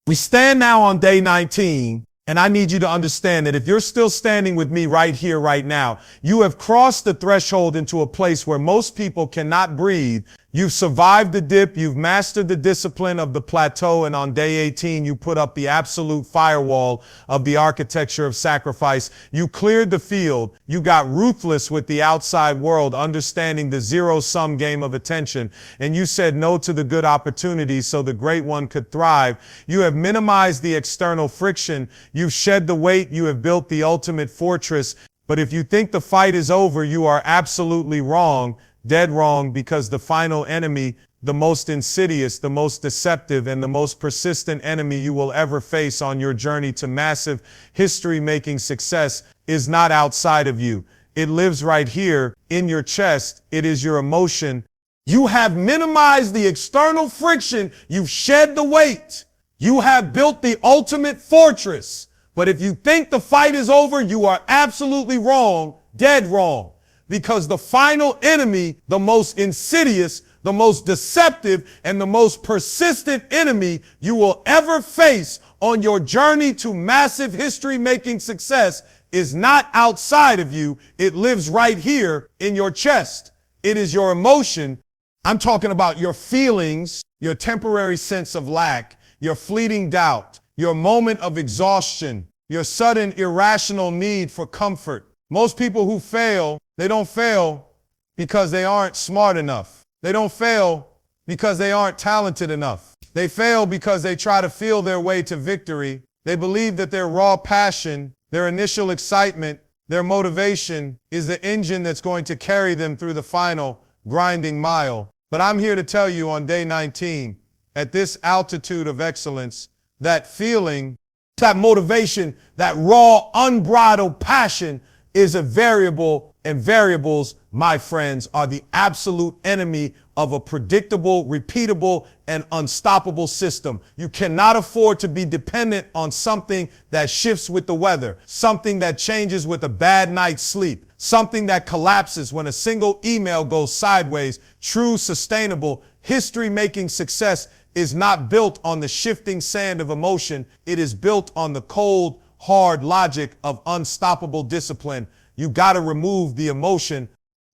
We stand now on day 19, and I need you to understand that if you're still standing with me right here, right now, you have crossed the threshold into a place where most people cannot breathe. You've survived the dip, you've mastered the discipline of the plateau, and on day 18, you put up the absolute firewall of the architecture of sacrifice. You cleared the field, you got ruthless with the outside world, understanding the zero-sum game of attention, and you said no to the good opportunities so the great one could thrive. You have minimized the external friction, you've shed the weight, you have built the ultimate fortress. But if you think the fight is over, you are absolutely wrong. Dead wrong, because the final enemy, the most insidious, the most deceptive, and the most persistent enemy you will ever face on your journey to massive history-making success is not outside of you. It lives right here in your chest. It is your emotion. You have minimized the external friction. You've shed the weight. You have built the ultimate fortress. But if you think the fight is over, you are absolutely wrong, dead wrong. Because the final enemy, the most insidious, the most deceptive, and the most persistent enemy you will ever face on your journey to massive history-making success is not outside of you. It lives right here in your chest. It is your emotion. I'm talking about your feelings, your temporary sense of lack, your fleeting doubt, your moment of exhaustion, your sudden irrational need for comfort. Most people who fail, they don't fail because they aren't smart enough. They don't fail because they aren't talented enough. They fail because they try to feel their way to victory. They believe that their raw passion, their initial excitement, their motivation is the engine that's going to carry them through the final grinding mile. But I'm here to tell you on day 19, at this altitude of excellence, that feeling, that motivation, that raw, unbridled passion is a variable, and variables, my friends, are the absolute enemy of a predictable, repeatable, and unstoppable system. You cannot afford to be dependent on something that shifts with the weather, something that changes with a bad night's sleep, something that collapses when a single email goes sideways. True, sustainable, history-making success is not built on the shifting sand of emotion. It is built on the cold, hard logic of unstoppable discipline. You got to remove the emotion.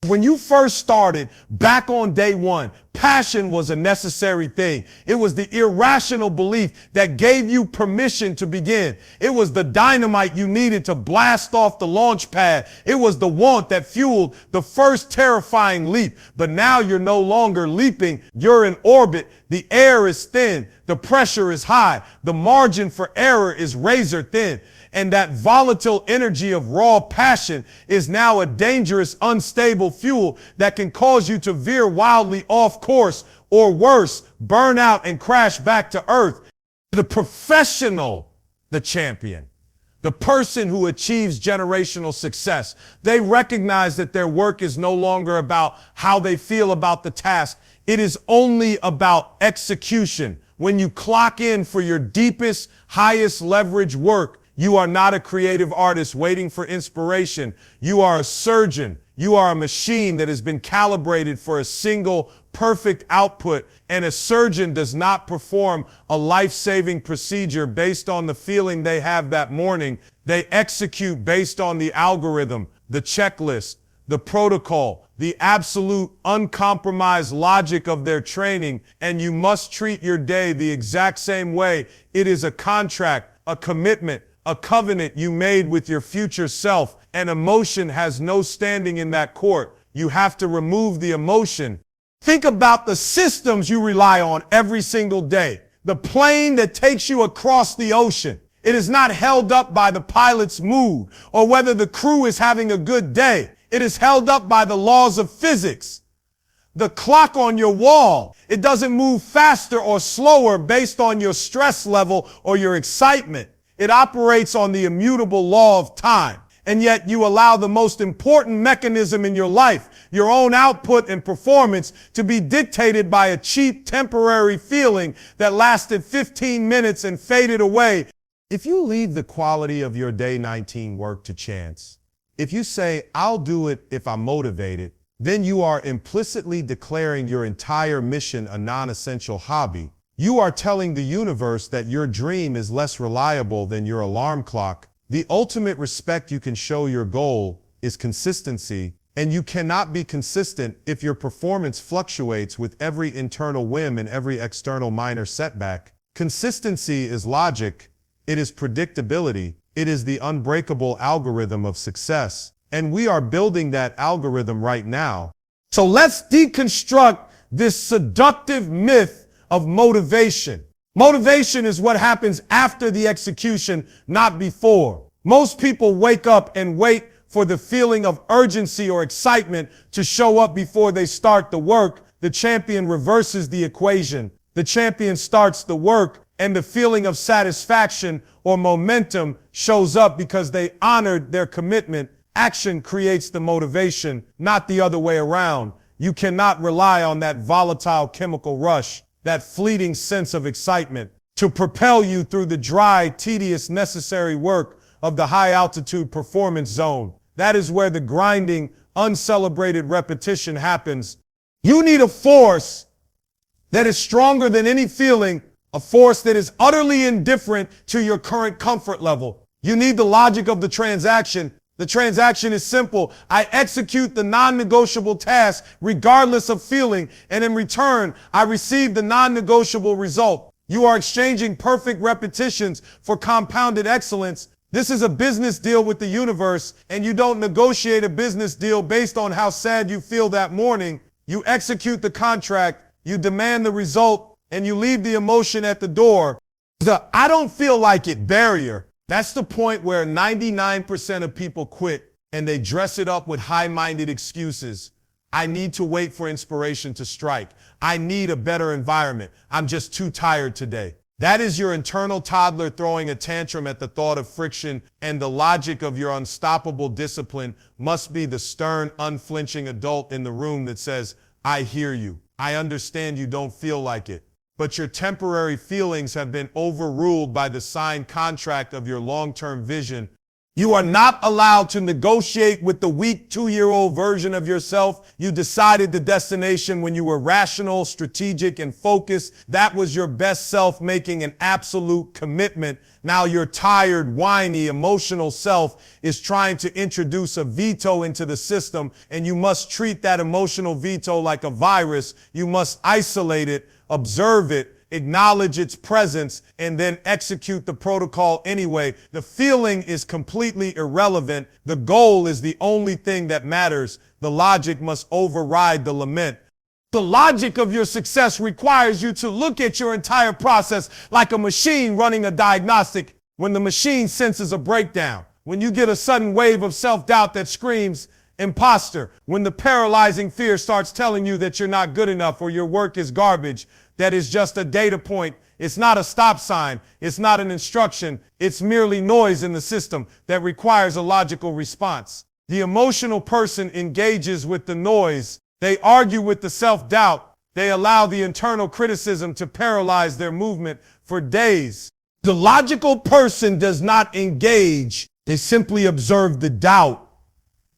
When you first started, back on day one, passion was a necessary thing. It was the irrational belief that gave you permission to begin. It was the dynamite you needed to blast off the launch pad. It was the want that fueled the first terrifying leap. But now you're no longer leaping. You're in orbit. The air is thin. The pressure is high. The margin for error is razor thin. And that volatile energy of raw passion is now a dangerous, unstable fuel that can cause you to veer wildly off course, or worse, burn out and crash back to earth. The professional, the champion, the person who achieves generational success, they recognize that their work is no longer about how they feel about the task. It is only about execution. When you clock in for your deepest, highest leverage work, you are not a creative artist waiting for inspiration. You are a surgeon. You are a machine that has been calibrated for a single perfect output. And a surgeon does not perform a life-saving procedure based on the feeling they have that morning. They execute based on the algorithm, the checklist, the protocol, the absolute uncompromised logic of their training. And you must treat your day the exact same way. It is a contract, a commitment, a covenant you made with your future self, and emotion has no standing in that court. You have to remove the emotion. Think about the systems you rely on every single day. The plane that takes you across the ocean. It is not held up by the pilot's mood or whether the crew is having a good day. It is held up by the laws of physics. The clock on your wall, it doesn't move faster or slower based on your stress level or your excitement. It operates on the immutable law of time. And yet you allow the most important mechanism in your life, your own output and performance, to be dictated by a cheap temporary feeling that lasted 15 minutes and faded away. If you leave the quality of your day 19 work to chance, if you say, I'll do it if I'm motivated, then you are implicitly declaring your entire mission a non-essential hobby. You are telling the universe that your dream is less reliable than your alarm clock. The ultimate respect you can show your goal is consistency, and you cannot be consistent if your performance fluctuates with every internal whim and every external minor setback. Consistency is logic. It is predictability. It is the unbreakable algorithm of success. And we are building that algorithm right now. So let's deconstruct this seductive myth of motivation. Motivation is what happens after the execution, not before. Most people wake up and wait for the feeling of urgency or excitement to show up before they start the work. The champion reverses the equation. The champion starts the work, and the feeling of satisfaction or momentum shows up because they honored their commitment. Action creates the motivation, not the other way around. You cannot rely on that volatile chemical rush, that fleeting sense of excitement, to propel you through the dry, tedious, necessary work of the high-altitude performance zone. That is where the grinding, uncelebrated repetition happens. You need a force that is stronger than any feeling, a force that is utterly indifferent to your current comfort level. You need the logic of the transaction. The transaction is simple. I execute the non-negotiable task regardless of feeling, and in return, I receive the non-negotiable result. You are exchanging perfect repetitions for compounded excellence. This is a business deal with the universe, and you don't negotiate a business deal based on how sad you feel that morning. You execute the contract, you demand the result, and you leave the emotion at the door. The "I don't feel like it" barrier. That's the point where 99% of people quit, and they dress it up with high-minded excuses. I need to wait for inspiration to strike. I need a better environment. I'm just too tired today. That is your internal toddler throwing a tantrum at the thought of friction, and the logic of your unstoppable discipline must be the stern, unflinching adult in the room that says, I hear you. I understand you don't feel like it. But your temporary feelings have been overruled by the signed contract of your long-term vision. You are not allowed to negotiate with the weak 2-year-old version of yourself. You decided the destination when you were rational, strategic, and focused. That was your best self making an absolute commitment. Now your tired, whiny, emotional self is trying to introduce a veto into the system, and you must treat that emotional veto like a virus. You must isolate it, observe it, acknowledge its presence, and then execute the protocol anyway. The feeling is completely irrelevant. The goal is the only thing that matters. The logic must override the lament. The logic of your success requires you to look at your entire process like a machine running a diagnostic. When the machine senses a breakdown, when you get a sudden wave of self-doubt that screams, imposter, when the paralyzing fear starts telling you that you're not good enough or your work is garbage, that is just a data point. It's not a stop sign. It's not an instruction. It's merely noise in the system that requires a logical response. The emotional person engages with the noise. They argue with the self-doubt. They allow the internal criticism to paralyze their movement for days. The logical person does not engage. They simply observe the doubt.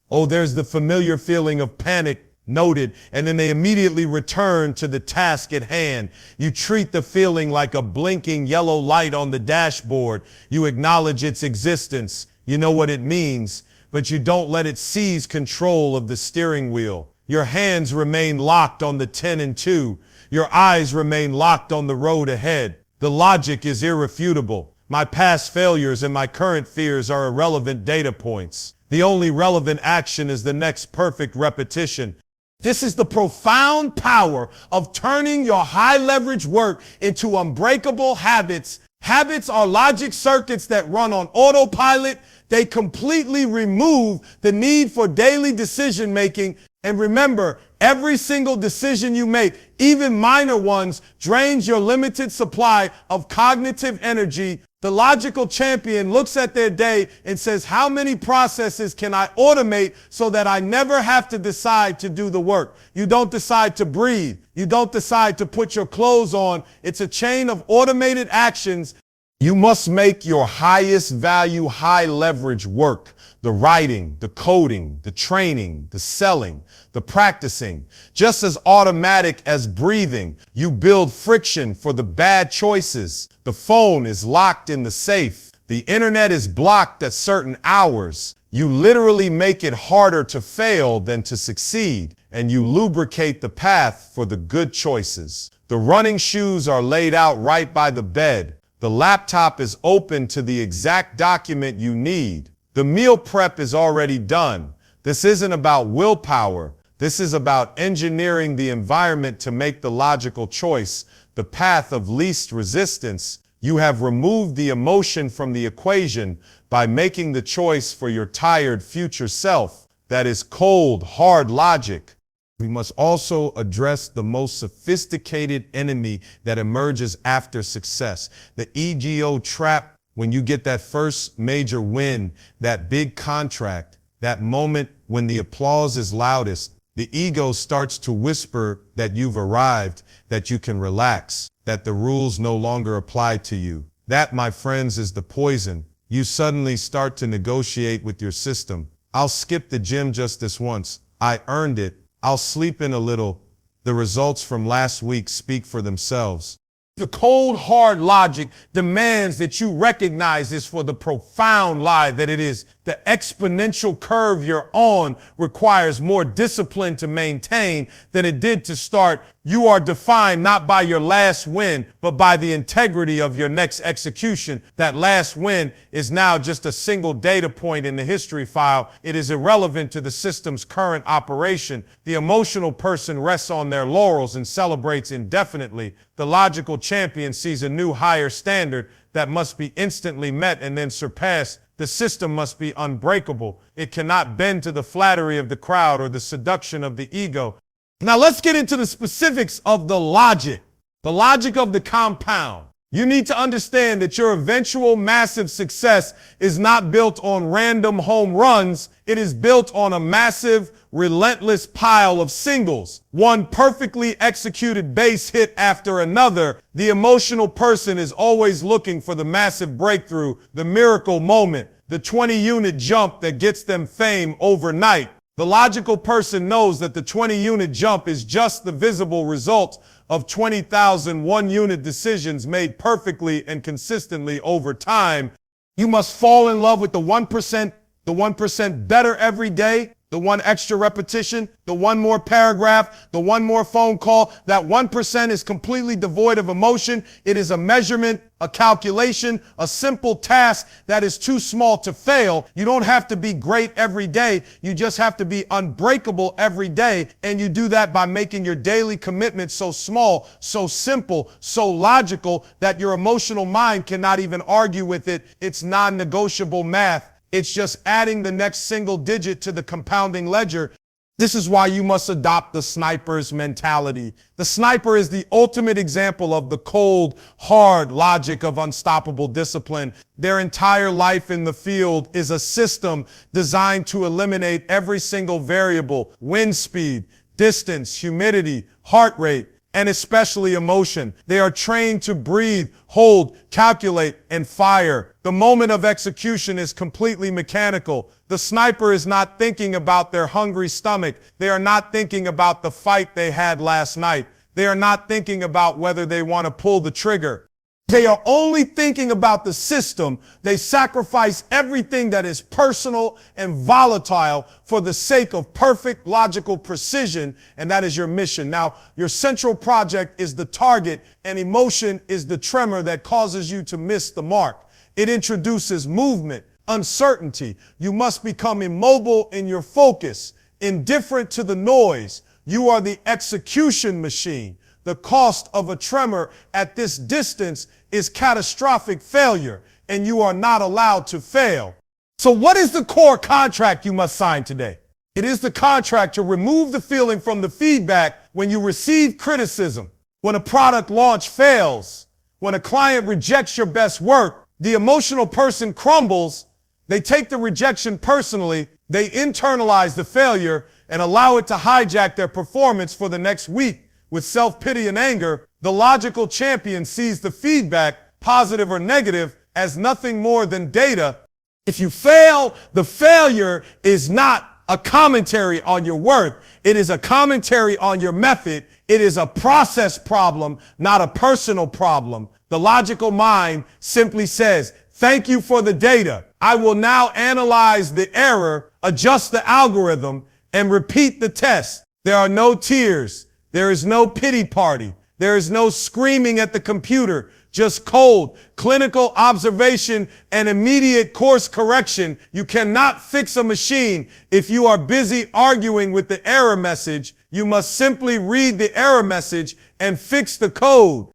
Oh, there's the familiar feeling of panic. Noted, and then they immediately return to the task at hand. You treat the feeling like a blinking yellow light on the dashboard. You acknowledge its existence. You know what it means, but you don't let it seize control of the steering wheel. Your hands remain locked on the 10 and 2. Your eyes remain locked on the road ahead. The logic is irrefutable. My past failures and my current fears are irrelevant data points. The only relevant action is the next perfect repetition. This is the profound power of turning your high-leverage work into unbreakable habits. Habits are logic circuits that run on autopilot. They completely remove the need for daily decision-making. And remember, every single decision you make, even minor ones, drains your limited supply of cognitive energy. The logical champion looks at their day and says, how many processes can I automate so that I never have to decide to do the work? You don't decide to breathe. You don't decide to put your clothes on. It's a chain of automated actions. You must make your highest value, high leverage work The writing, the coding, the training, the selling, the practicing. Just as automatic as breathing, you build friction for the bad choices. The phone is locked in the safe. The internet is blocked at certain hours. You literally make it harder to fail than to succeed, and you lubricate the path for the good choices. The running shoes are laid out right by the bed. The laptop is open to the exact document you need. The meal prep is already done. This isn't about willpower. This is about engineering the environment to make the logical choice, the path of least resistance. You have removed the emotion from the equation by making the choice for your tired future self. That is cold, hard logic. We must also address the most sophisticated enemy that emerges after success, the ego trap. When you get that first major win, that big contract, that moment when the applause is loudest, the ego starts to whisper that you've arrived, that you can relax, that the rules no longer apply to you. That, my friends, is the poison. You suddenly start to negotiate with your system. I'll skip the gym just this once. I earned it. I'll sleep in a little. The results from last week speak for themselves. The cold, hard logic demands that you recognize this for the profound lie that it is. The exponential curve you're on requires more discipline to maintain than it did to start. You are defined not by your last win, but by the integrity of your next execution. That last win is now just a single data point in the history file. It is irrelevant to the system's current operation. The emotional person rests on their laurels and celebrates indefinitely. The logical champion sees a new higher standard that must be instantly met and then surpassed. The system must be unbreakable. It cannot bend to the flattery of the crowd or the seduction of the ego. Now let's get into the specifics of the logic of the compound. You need to understand that your eventual massive success is not built on random home runs. It is built on a massive, relentless pile of singles. One perfectly executed base hit after another. The emotional person is always looking for the massive breakthrough, the miracle moment, the 20-unit jump that gets them fame overnight. The logical person knows that the 20-unit jump is just the visible result of 20,000 one-unit decisions made perfectly and consistently over time. You must fall in love with the 1% better every day, the one extra repetition, the one more paragraph, the one more phone call. That 1% is completely devoid of emotion. It is a measurement, a calculation, a simple task that is too small to fail. You don't have to be great every day. You just have to be unbreakable every day. And you do that by making your daily commitment so small, so simple, so logical that your emotional mind cannot even argue with it. It's non-negotiable math. It's just adding the next single digit to the compounding ledger. This is why you must adopt the sniper's mentality. The sniper is the ultimate example of the cold, hard logic of unstoppable discipline. Their entire life in the field is a system designed to eliminate every single variable: wind speed, distance, humidity, heart rate, and especially emotion. They are trained to breathe, hold, calculate, and fire. The moment of execution is completely mechanical. The sniper is not thinking about their hungry stomach. They are not thinking about the fight they had last night. They are not thinking about whether they want to pull the trigger. They are only thinking about the system. They sacrifice everything that is personal and volatile for the sake of perfect logical precision, and that is your mission. Now, your central project is the target, and emotion is the tremor that causes you to miss the mark. It introduces movement, uncertainty. You must become immobile in your focus, indifferent to the noise. You are the execution machine. The cost of a tremor at this distance is catastrophic failure, and you are not allowed to fail. So what is the core contract you must sign today? It is the contract to remove the feeling from the feedback when you receive criticism, when a product launch fails, when a client rejects your best work. The emotional person crumbles. They take the rejection personally. They internalize the failure and allow it to hijack their performance for the next week. With self-pity and anger, the logical champion sees the feedback, positive or negative, as nothing more than data. If you fail, the failure is not a commentary on your worth. It is a commentary on your method. It is a process problem, not a personal problem. The logical mind simply says, thank you for the data. I will now analyze the error, adjust the algorithm, and repeat the test. There are no tears. There is no pity party. There is no screaming at the computer. Just cold, clinical observation and immediate course correction. You cannot fix a machine if you are busy arguing with the error message. You must simply read the error message and fix the code.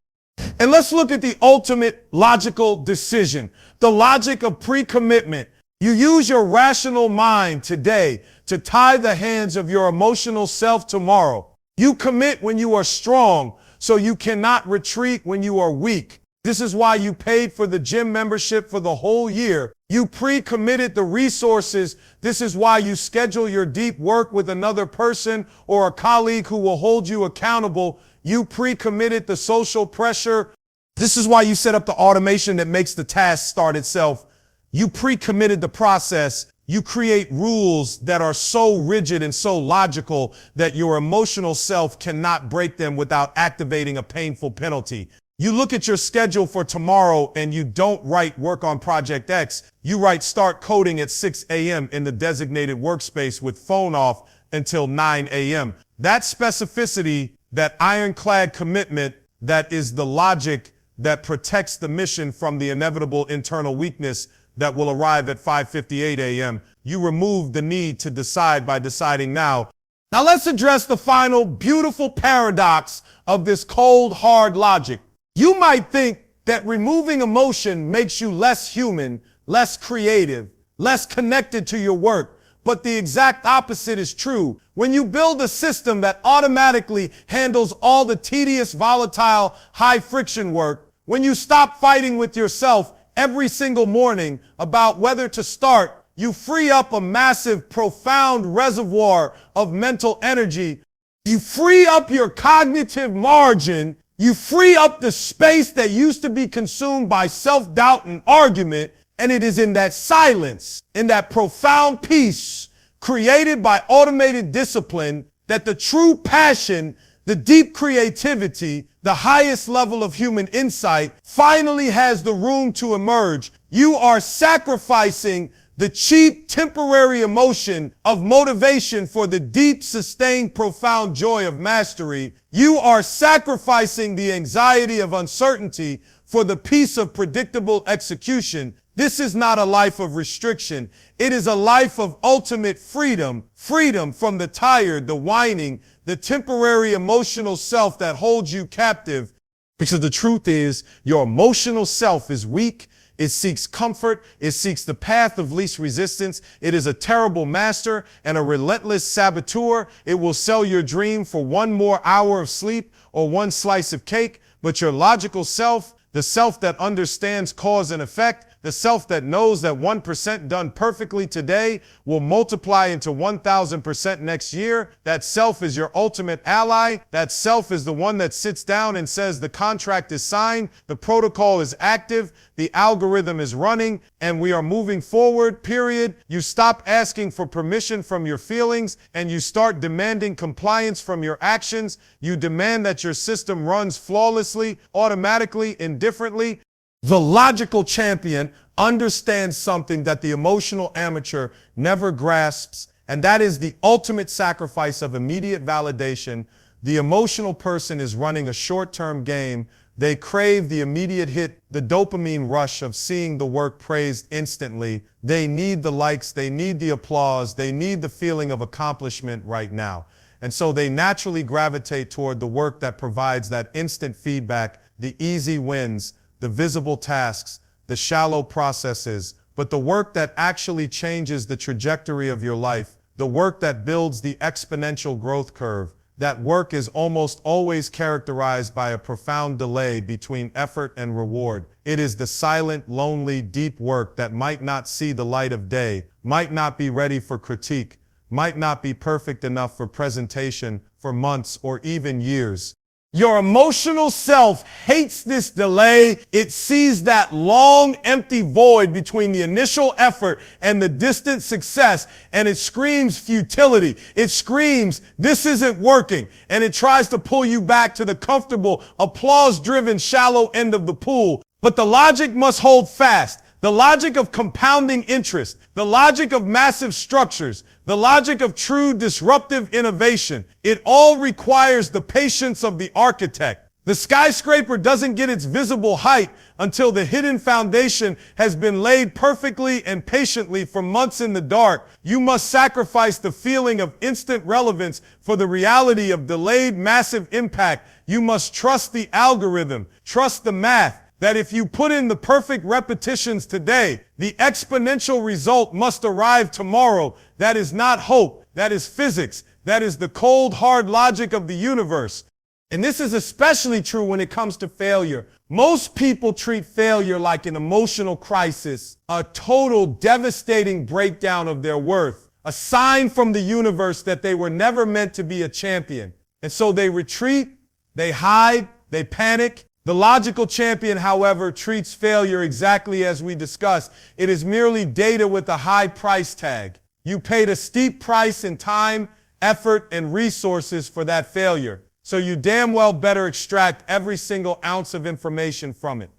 And let's look at the ultimate logical decision, the logic of pre-commitment. You use your rational mind today to tie the hands of your emotional self tomorrow. You commit when you are strong, so you cannot retreat when you are weak. This is why you paid for the gym membership for the whole year. You pre-committed the resources. This is why you schedule your deep work with another person or a colleague who will hold you accountable. You pre-committed the social pressure. This is why you set up the automation that makes the task start itself. You pre-committed the process. You create rules that are so rigid and so logical that your emotional self cannot break them without activating a painful penalty. You look at your schedule for tomorrow and you don't write work on Project X. You write start coding at 6 a.m. in the designated workspace with phone off until 9 a.m. That specificity, that ironclad commitment, that is the logic that protects the mission from the inevitable internal weakness that will arrive at 5:58 a.m. You remove the need to decide by deciding now. Now let's address the final beautiful paradox of this cold, hard logic. You might think that removing emotion makes you less human, less creative, less connected to your work. But the exact opposite is true. When you build a system that automatically handles all the tedious, volatile, high-friction work, when you stop fighting with yourself every single morning about whether to start, you free up a massive, profound reservoir of mental energy. You free up your cognitive margin. You free up the space that used to be consumed by self-doubt and argument, and it is in that silence, in that profound peace created by automated discipline, that the true passion, the deep creativity, the highest level of human insight finally has the room to emerge. You are sacrificing the cheap, temporary emotion of motivation for the deep, sustained, profound joy of mastery. You are sacrificing the anxiety of uncertainty for the peace of predictable execution. This is not a life of restriction. It is a life of ultimate freedom. Freedom from the tired, the whining, the temporary emotional self that holds you captive. Because the truth is, your emotional self is weak. It seeks comfort. It seeks the path of least resistance. It is a terrible master and a relentless saboteur. It will sell your dream for one more hour of sleep or one slice of cake. But your logical self, the self that understands cause and effect, the self that knows that 1% done perfectly today will multiply into 1,000% next year. That self is your ultimate ally. That self is the one that sits down and says the contract is signed, the protocol is active, the algorithm is running, and we are moving forward, period. You stop asking for permission from your feelings and you start demanding compliance from your actions. You demand that your system runs flawlessly, automatically, indifferently. The logical champion understands something that the emotional amateur never grasps, and that is the ultimate sacrifice of immediate validation. The emotional person is running a short-term game. They crave the immediate hit, the dopamine rush of seeing the work praised instantly. They need the likes, they need the applause, they need the feeling of accomplishment right now. And so they naturally gravitate toward the work that provides that instant feedback, the easy wins, the visible tasks, the shallow processes, but the work that actually changes the trajectory of your life, the work that builds the exponential growth curve, that work is almost always characterized by a profound delay between effort and reward. It is the silent, lonely, deep work that might not see the light of day, might not be ready for critique, might not be perfect enough for presentation for months or even years. Your emotional self hates this delay. It sees that long, empty void between the initial effort and the distant success, and it screams futility. It screams, this isn't working, and it tries to pull you back to the comfortable, applause-driven, shallow end of the pool. But the logic must hold fast. The logic of compounding interest, the logic of massive structures, the logic of true disruptive innovation. It all requires the patience of the architect. The skyscraper doesn't get its visible height until the hidden foundation has been laid perfectly and patiently for months in the dark. You must sacrifice the feeling of instant relevance for the reality of delayed massive impact. You must trust the algorithm, trust the math, that if you put in the perfect repetitions today, the exponential result must arrive tomorrow. That is not hope. That is physics. That is the cold, hard logic of the universe. And this is especially true when it comes to failure. Most people treat failure like an emotional crisis, a total devastating breakdown of their worth, a sign from the universe that they were never meant to be a champion. And so they retreat, they hide, they panic. The logical champion, however, treats failure exactly as we discussed. It is merely data with a high price tag. You paid a steep price in time, effort, and resources for that failure. So you damn well better extract every single ounce of information from it.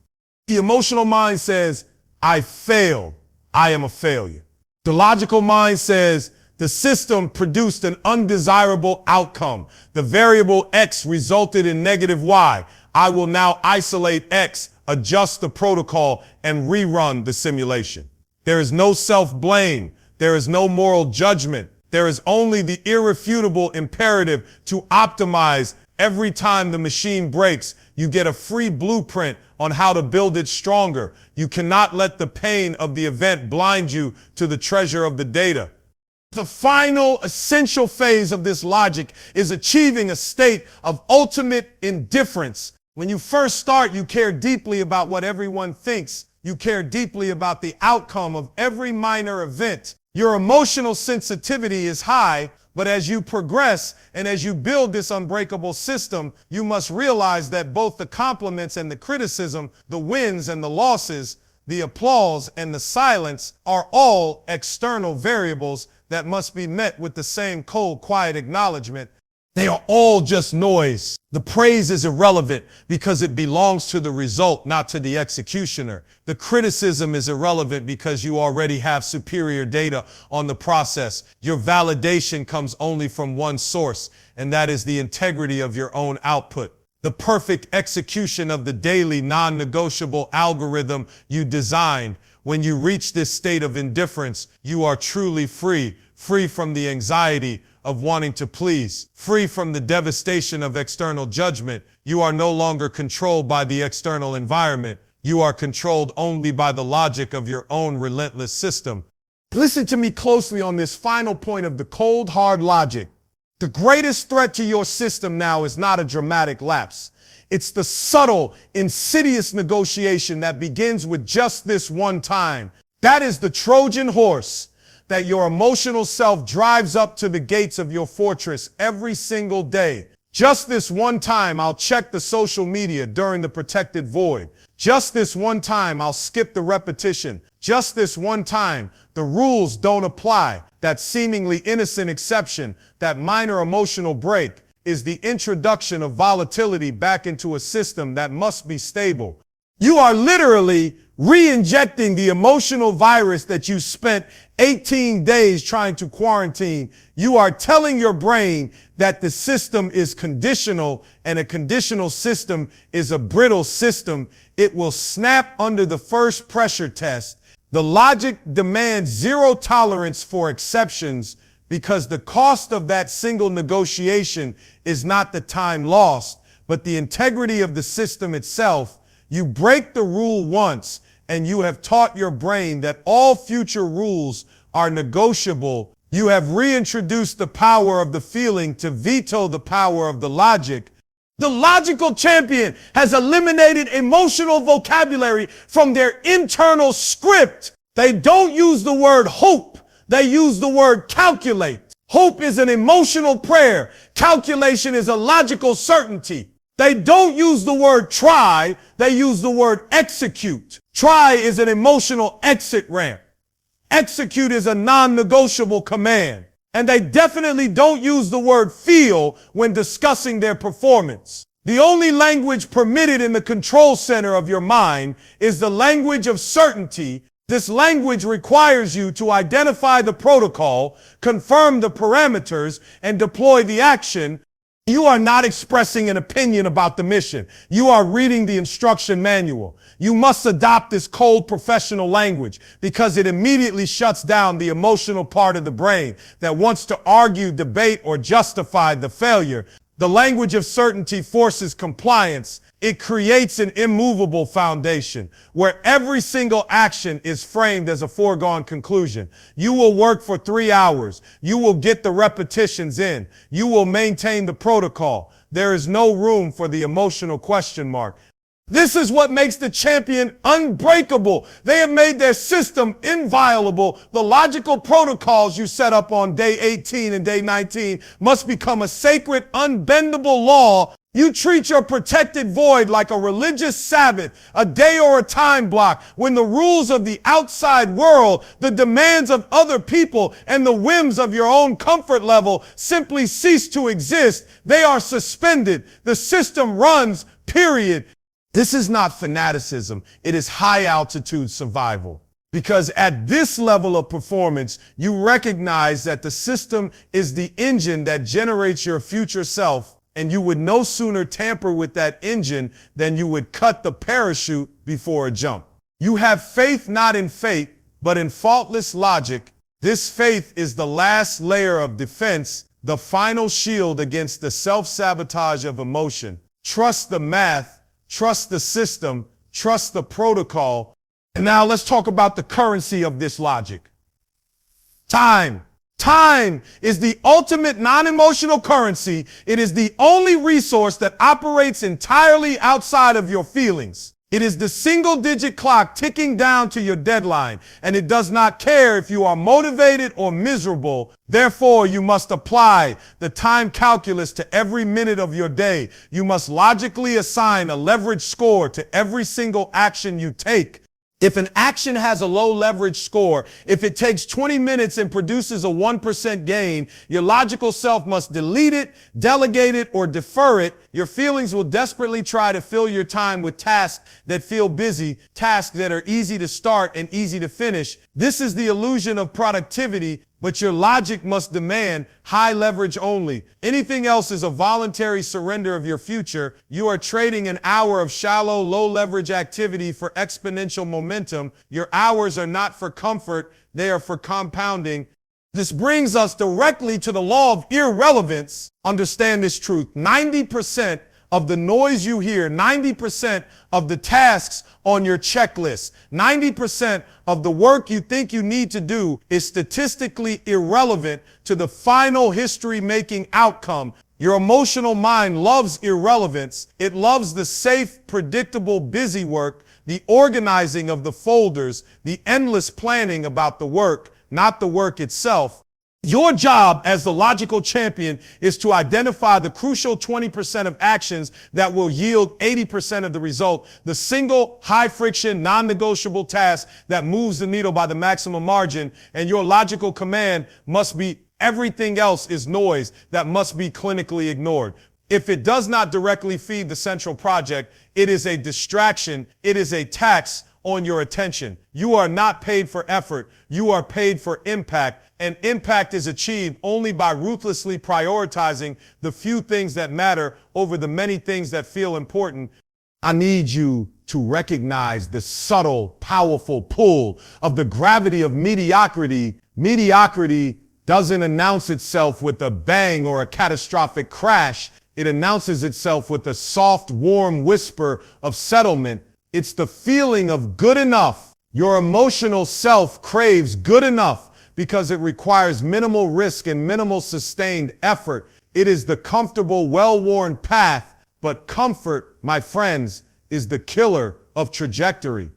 The emotional mind says, I failed. I am a failure. The logical mind says, the system produced an undesirable outcome. The variable X resulted in negative Y. I will now isolate X, adjust the protocol, and rerun the simulation. There is no self-blame. There is no moral judgment. There is only the irrefutable imperative to optimize. Every time the machine breaks, you get a free blueprint on how to build it stronger. You cannot let the pain of the event blind you to the treasure of the data. The final essential phase of this logic is achieving a state of ultimate indifference. When you first start, you care deeply about what everyone thinks. You care deeply about the outcome of every minor event. Your emotional sensitivity is high, but as you progress and as you build this unbreakable system, you must realize that both the compliments and the criticism, the wins and the losses, the applause and the silence are all external variables that must be met with the same cold, quiet acknowledgement. They are all just noise. The praise is irrelevant because it belongs to the result, not to the executioner. The criticism is irrelevant because you already have superior data on the process. Your validation comes only from one source, and that is the integrity of your own output. The perfect execution of the daily non-negotiable algorithm you designed. When you reach this state of indifference, you are truly free, free from the anxiety of wanting to please, free from the devastation of external judgment. You are no longer controlled by the external environment. You are controlled only by the logic of your own relentless system. Listen to me closely on this final point of the cold, hard logic. The greatest threat to your system now is not a dramatic lapse. It's the subtle, insidious negotiation that begins with just this one time. That is the Trojan horse that your emotional self drives up to the gates of your fortress every single day. Just this one time, I'll check the social media during the protected void. Just this one time, I'll skip the repetition. Just this one time, the rules don't apply. That seemingly innocent exception, that minor emotional break, is the introduction of volatility back into a system that must be stable. You are literally re-injecting the emotional virus that you spent 18 days trying to quarantine. You are telling your brain that the system is conditional, and a conditional system is a brittle system. It will snap under the first pressure test. The logic demands zero tolerance for exceptions because the cost of that single negotiation is not the time lost, but the integrity of the system itself. You break the rule once, and you have taught your brain that all future rules are negotiable. You have reintroduced the power of the feeling to veto the power of the logic. The logical champion has eliminated emotional vocabulary from their internal script. They don't use the word hope. They use the word calculate. Hope is an emotional prayer. Calculation is a logical certainty. They don't use the word try, they use the word execute. Try is an emotional exit ramp. Execute is a non-negotiable command. And they definitely don't use the word feel when discussing their performance. The only language permitted in the control center of your mind is the language of certainty. This language requires you to identify the protocol, confirm the parameters, and deploy the action. You are not expressing an opinion about the mission. You are reading the instruction manual. You must adopt this cold professional language because it immediately shuts down the emotional part of the brain that wants to argue, debate, or justify the failure. The language of certainty forces compliance. It creates an immovable foundation where every single action is framed as a foregone conclusion. You will work for 3 hours. You will get the repetitions in. You will maintain the protocol. There is no room for the emotional question mark. This is what makes the champion unbreakable. They have made their system inviolable. The logical protocols you set up on day 18 and day 19 must become a sacred, unbendable law. You treat your protected void like a religious Sabbath, a day or a time block, when the rules of the outside world, the demands of other people, and the whims of your own comfort level simply cease to exist. They are suspended. The system runs, period. This is not fanaticism. It is high altitude survival. Because at this level of performance, you recognize that the system is the engine that generates your future self, and you would no sooner tamper with that engine than you would cut the parachute before a jump. You have faith not in fate, but in faultless logic. This faith is the last layer of defense, the final shield against the self-sabotage of emotion. Trust the math. Trust the system, trust the protocol. And now let's talk about the currency of this logic. Time. Time is the ultimate non-emotional currency. It is the only resource that operates entirely outside of your feelings. It is the single-digit clock ticking down to your deadline, and it does not care if you are motivated or miserable. Therefore, you must apply the time calculus to every minute of your day. You must logically assign a leverage score to every single action you take. If an action has a low leverage score, if it takes 20 minutes and produces a 1% gain, your logical self must delete it, delegate it, or defer it. Your feelings will desperately try to fill your time with tasks that feel busy, tasks that are easy to start and easy to finish. This is the illusion of productivity, but your logic must demand high leverage only. Anything else is a voluntary surrender of your future. You are trading an hour of shallow, low leverage activity for exponential momentum. Your hours are not for comfort, they are for compounding. This brings us directly to the law of irrelevance. Understand this truth. 90% of the noise you hear, 90% of the tasks on your checklist, 90% of the work you think you need to do is statistically irrelevant to the final history-making outcome. Your emotional mind loves irrelevance. It loves the safe, predictable, busy work, the organizing of the folders, the endless planning about the work, not the work itself. Your job as the logical champion is to identify the crucial 20% of actions that will yield 80% of the result, the single high-friction, non-negotiable task that moves the needle by the maximum margin, and your logical command must be everything else is noise that must be clinically ignored. If it does not directly feed the central project, it is a distraction, it is a tax on your attention. You are not paid for effort, you are paid for impact. And impact is achieved only by ruthlessly prioritizing the few things that matter over the many things that feel important. I need you to recognize the subtle, powerful pull of the gravity of mediocrity. Mediocrity doesn't announce itself with a bang or a catastrophic crash. It announces itself with a soft, warm whisper of settlement. It's the feeling of good enough. Your emotional self craves good enough because it requires minimal risk and minimal sustained effort. It is the comfortable, well-worn path, but comfort, my friends, is the killer of trajectory.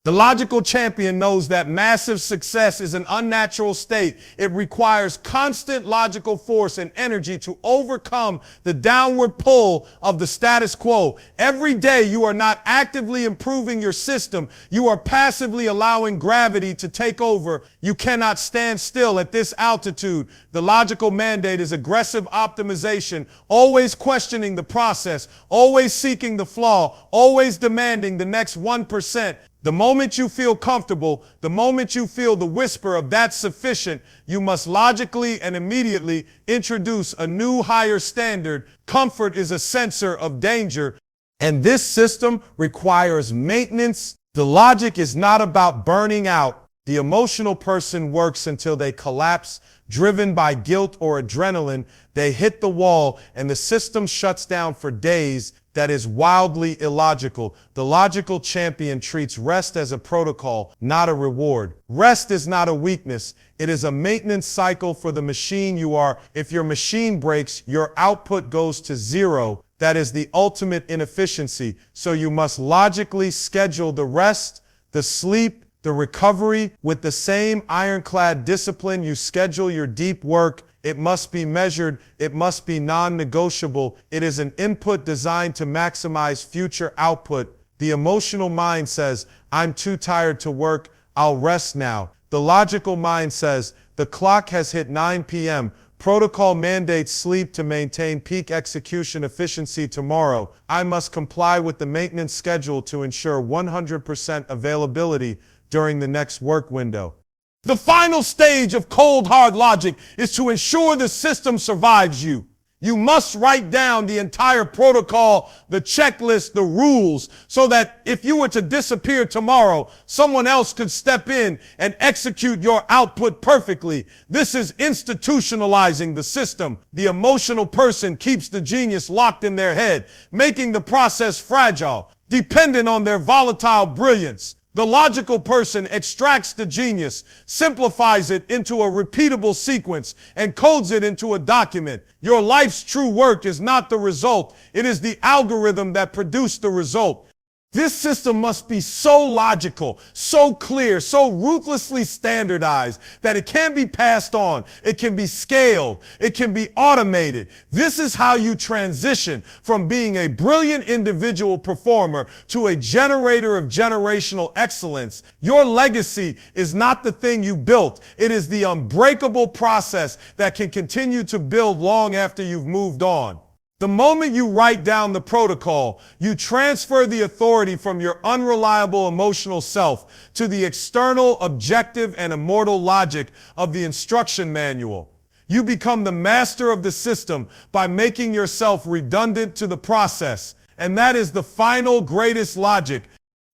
The logical champion knows that massive success is an unnatural state. It requires constant logical force and energy to overcome the downward pull of the status quo. Every day you are not actively improving your system. You are passively allowing gravity to take over. You cannot stand still at this altitude. The logical mandate is aggressive optimization, always questioning the process, always seeking the flaw, always demanding the next 1%. The moment you feel comfortable, the moment you feel the whisper of "that's sufficient," you must logically and immediately introduce a new higher standard. Comfort is a sensor of danger, and this system requires maintenance. The logic is not about burning out. The emotional person works until they collapse, driven by guilt or adrenaline. They hit the wall and the system shuts down for days. That is wildly illogical. The logical champion treats rest as a protocol, not a reward. Rest is not a weakness. It is a maintenance cycle for the machine you are. If your machine breaks, your output goes to zero. That is the ultimate inefficiency. So you must logically schedule the rest, the sleep, the recovery with the same ironclad discipline you schedule your deep work. It must be measured. It must be non-negotiable. It is an input designed to maximize future output. The emotional mind says, "I'm too tired to work. I'll rest now." The logical mind says, "The clock has hit 9 p.m. Protocol mandates sleep to maintain peak execution efficiency tomorrow. I must comply with the maintenance schedule to ensure 100% availability during the next work window." The final stage of cold hard logic is to ensure the system survives you. You must write down the entire protocol, the checklist, the rules, so that if you were to disappear tomorrow, someone else could step in and execute your output perfectly. This is institutionalizing the system. The emotional person keeps the genius locked in their head, making the process fragile, dependent on their volatile brilliance. The logical person extracts the genius, simplifies it into a repeatable sequence, and codes it into a document. Your life's true work is not the result. It is the algorithm that produced the result. This system must be so logical, so clear, so ruthlessly standardized that it can be passed on, it can be scaled, it can be automated. This is how you transition from being a brilliant individual performer to a generator of generational excellence. Your legacy is not the thing you built. It is the unbreakable process that can continue to build long after you've moved on. The moment you write down the protocol, you transfer the authority from your unreliable emotional self to the external, objective, and immortal logic of the instruction manual. You become the master of the system by making yourself redundant to the process. And that is the final greatest logic.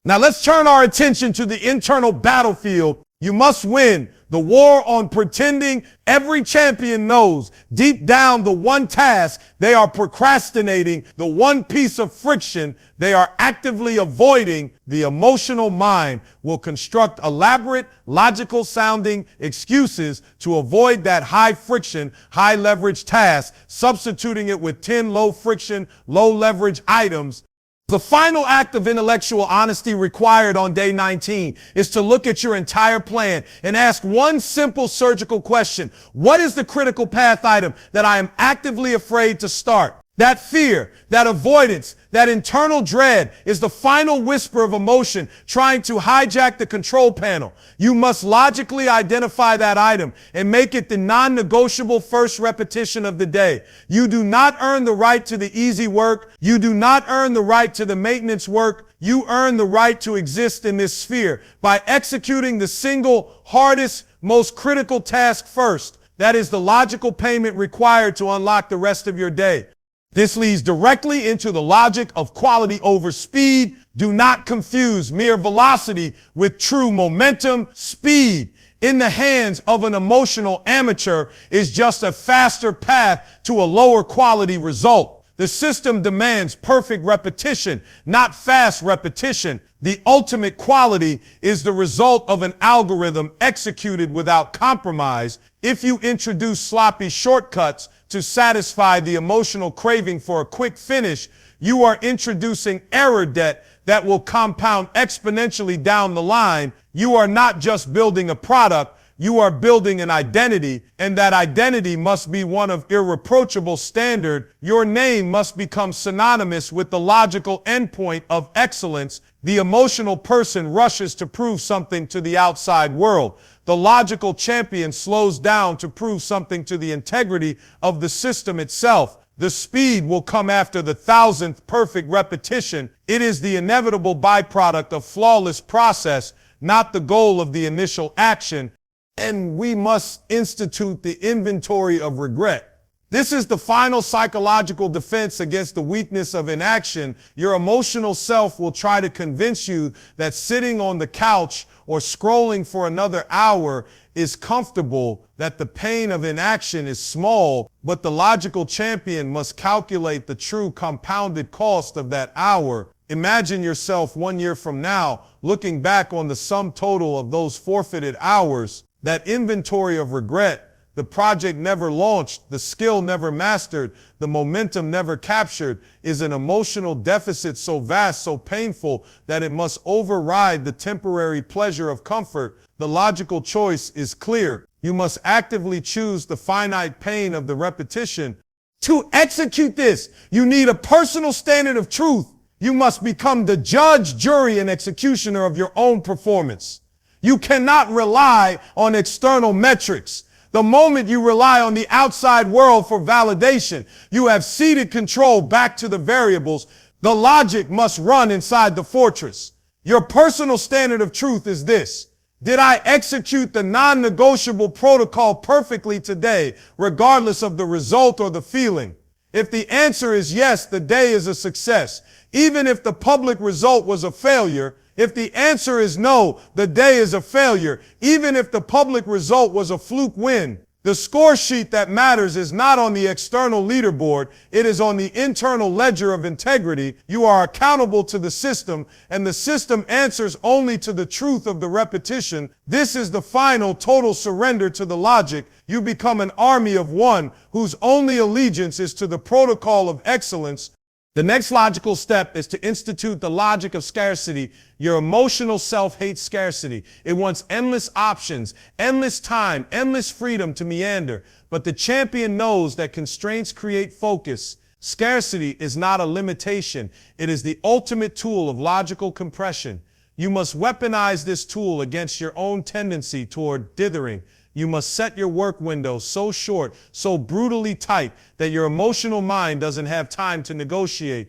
Now let's turn our attention to the internal battlefield. You must win the war on pretending. Every champion knows deep down the one task they are procrastinating, the one piece of friction they are actively avoiding. The emotional mind will construct elaborate, logical sounding excuses to avoid that high friction, high leverage task, substituting it with 10 low friction, low leverage items. The final act of intellectual honesty required on day 19 is to look at your entire plan and ask one simple surgical question. What is the critical path item that I am actively afraid to start? That fear, that avoidance, that internal dread is the final whisper of emotion trying to hijack the control panel. You must logically identify that item and make it the non-negotiable first repetition of the day. You do not earn the right to the easy work. You do not earn the right to the maintenance work. You earn the right to exist in this sphere by executing the single hardest, most critical task first. That is the logical payment required to unlock the rest of your day. This leads directly into the logic of quality over speed. Do not confuse mere velocity with true momentum. Speed in the hands of an emotional amateur is just a faster path to a lower quality result. The system demands perfect repetition, not fast repetition. The ultimate quality is the result of an algorithm executed without compromise. If you introduce sloppy shortcuts to satisfy the emotional craving for a quick finish, you are introducing error debt that will compound exponentially down the line. You are not just building a product, you are building an identity, and that identity must be one of irreproachable standard. Your name must become synonymous with the logical endpoint of excellence. The emotional person rushes to prove something to the outside world. The logical champion slows down to prove something to the integrity of the system itself. The speed will come after the 1,000th perfect repetition. It is the inevitable byproduct of flawless process, not the goal of the initial action. And we must institute the inventory of regret. This is the final psychological defense against the weakness of inaction. Your emotional self will try to convince you that sitting on the couch or scrolling for another hour is comfortable, that the pain of inaction is small, but the logical champion must calculate the true compounded cost of that hour. Imagine yourself 1 year from now, looking back on the sum total of those forfeited hours. That inventory of regret, the project never launched, the skill never mastered, the momentum never captured, is an emotional deficit so vast, so painful, that it must override the temporary pleasure of comfort. The logical choice is clear. You must actively choose the finite pain of the repetition. To execute this, you need a personal standard of truth. You must become the judge, jury, and executioner of your own performance. You cannot rely on external metrics. The moment you rely on the outside world for validation, you have ceded control back to the variables. The logic must run inside the fortress. Your personal standard of truth is this: did I execute the non-negotiable protocol perfectly today, regardless of the result or the feeling? If the answer is yes, the day is a success. Even if the public result was a failure, if the answer is no, the day is a failure. Even if the public result was a fluke win, the score sheet that matters is not on the external leaderboard. It is on the internal ledger of integrity. You are accountable to the system, and the system answers only to the truth of the repetition. This is the final total surrender to the logic. You become an army of one whose only allegiance is to the protocol of excellence. The next logical step is to institute the logic of scarcity. Your emotional self hates scarcity. It wants endless options, endless time, endless freedom to meander. But the champion knows that constraints create focus. Scarcity is not a limitation. It is the ultimate tool of logical compression. You must weaponize this tool against your own tendency toward dithering. You must set your work window so short, so brutally tight, that your emotional mind doesn't have time to negotiate.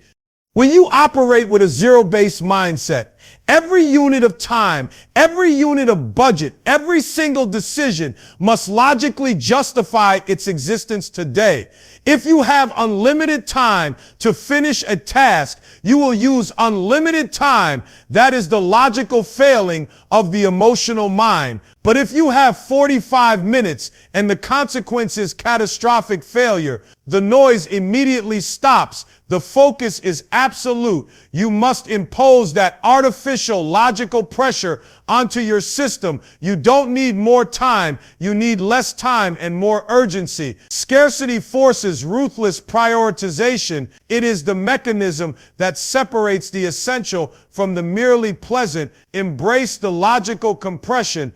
When you operate with a zero-based mindset, every unit of time, every unit of budget, every single decision must logically justify its existence today. If you have unlimited time to finish a task, you will use unlimited time. That is the logical failing of the emotional mind. But if you have 45 minutes and the consequence is catastrophic failure, the noise immediately stops. The focus is absolute. You must impose that artificial logical pressure onto your system. You don't need more time. You need less time and more urgency. Scarcity forces ruthless prioritization. It is the mechanism that separates the essential from the merely pleasant. Embrace the logical compression.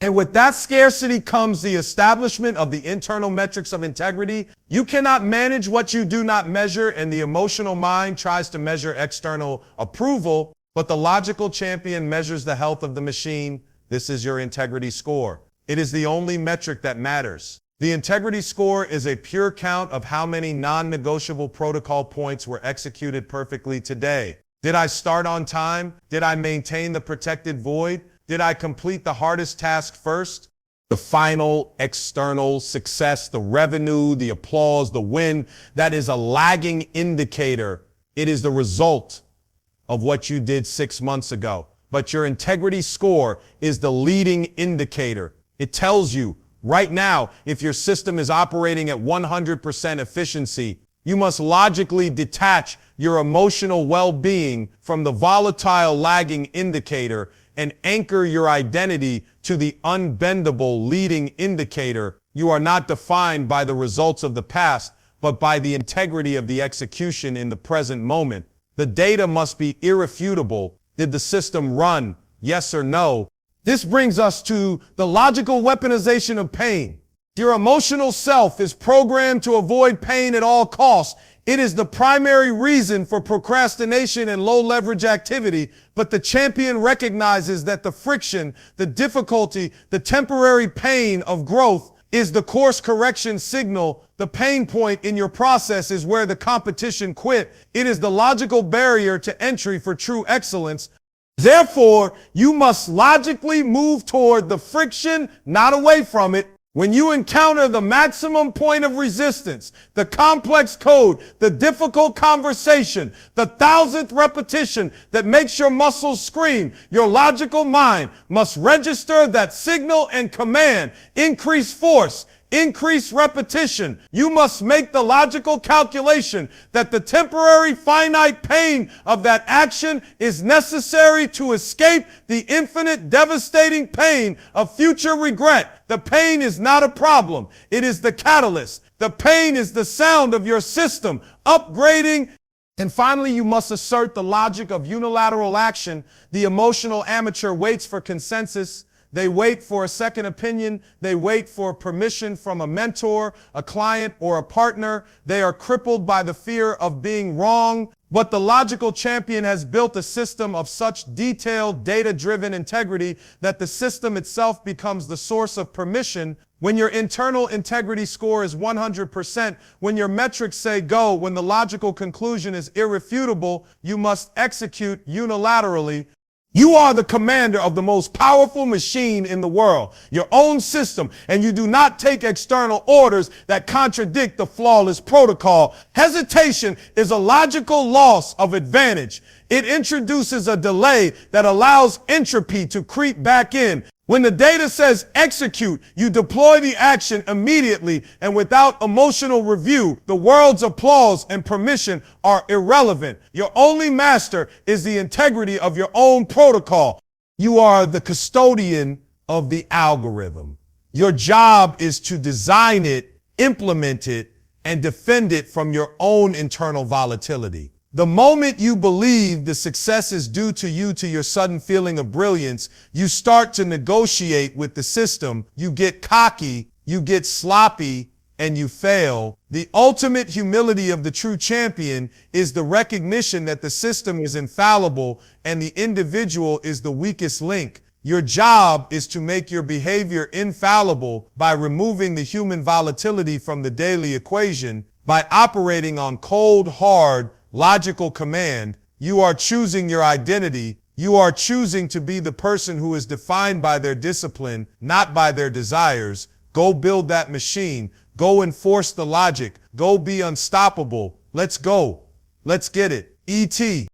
And with that scarcity comes the establishment of the internal metrics of integrity. You cannot manage what you do not measure, and the emotional mind tries to measure external approval, but the logical champion measures the health of the machine. This is your integrity score. It is the only metric that matters. The integrity score is a pure count of how many non-negotiable protocol points were executed perfectly today. Did I start on time? Did I maintain the protected void? Did I complete the hardest task first? The final external success, the revenue, the applause, the win, that is a lagging indicator. It is the result of what you did 6 months ago. But your integrity score is the leading indicator. It tells you right now if your system is operating at 100% efficiency. You must logically detach your emotional well-being from the volatile lagging indicator and anchor your identity to the unbendable leading indicator. You are not defined by the results of the past, but by the integrity of the execution in the present moment. The data must be irrefutable. Did the system run? Yes or no? This brings us to the logical weaponization of pain. Your emotional self is programmed to avoid pain at all costs. It is the primary reason for procrastination and low leverage activity, but the champion recognizes that the friction, the difficulty, the temporary pain of growth is the course correction signal. The pain point in your process is where the competition quit. It is the logical barrier to entry for true excellence. Therefore, you must logically move toward the friction, not away from it. When you encounter the maximum point of resistance, the complex code, the difficult conversation, the 1,000th repetition that makes your muscles scream, your logical mind must register that signal and command, increase force, increase repetition. You must make the logical calculation that the temporary finite pain of that action is necessary to escape the infinite devastating pain of future regret. The pain is not a problem. It is the catalyst. The pain is the sound of your system upgrading. And finally, you must assert the logic of unilateral action. The emotional amateur waits for consensus. They wait for a second opinion. They wait for permission from a mentor, a client, or a partner. They are crippled by the fear of being wrong. But the logical champion has built a system of such detailed, data-driven integrity that the system itself becomes the source of permission. When your internal integrity score is 100%, when your metrics say go, when the logical conclusion is irrefutable, you must execute unilaterally. You are the commander of the most powerful machine in the world, your own system, and you do not take external orders that contradict the flawless protocol. Hesitation is a logical loss of advantage. It introduces a delay that allows entropy to creep back in. When the data says execute, you deploy the action immediately and without emotional review. The world's applause and permission are irrelevant. Your only master is the integrity of your own protocol. You are the custodian of the algorithm. Your job is to design it, implement it, and defend it from your own internal volatility. The moment you believe the success is due to you, to your sudden feeling of brilliance, you start to negotiate with the system. You get cocky, you get sloppy, and you fail. The ultimate humility of the true champion is the recognition that the system is infallible and the individual is the weakest link. Your job is to make your behavior infallible by removing the human volatility from the daily equation, by operating on cold, hard, logical command. You are choosing your identity. You are choosing to be the person who is defined by their discipline, not by their desires. Go build that machine. Go enforce the logic. Go be unstoppable. Let's go. Let's get it. E.T.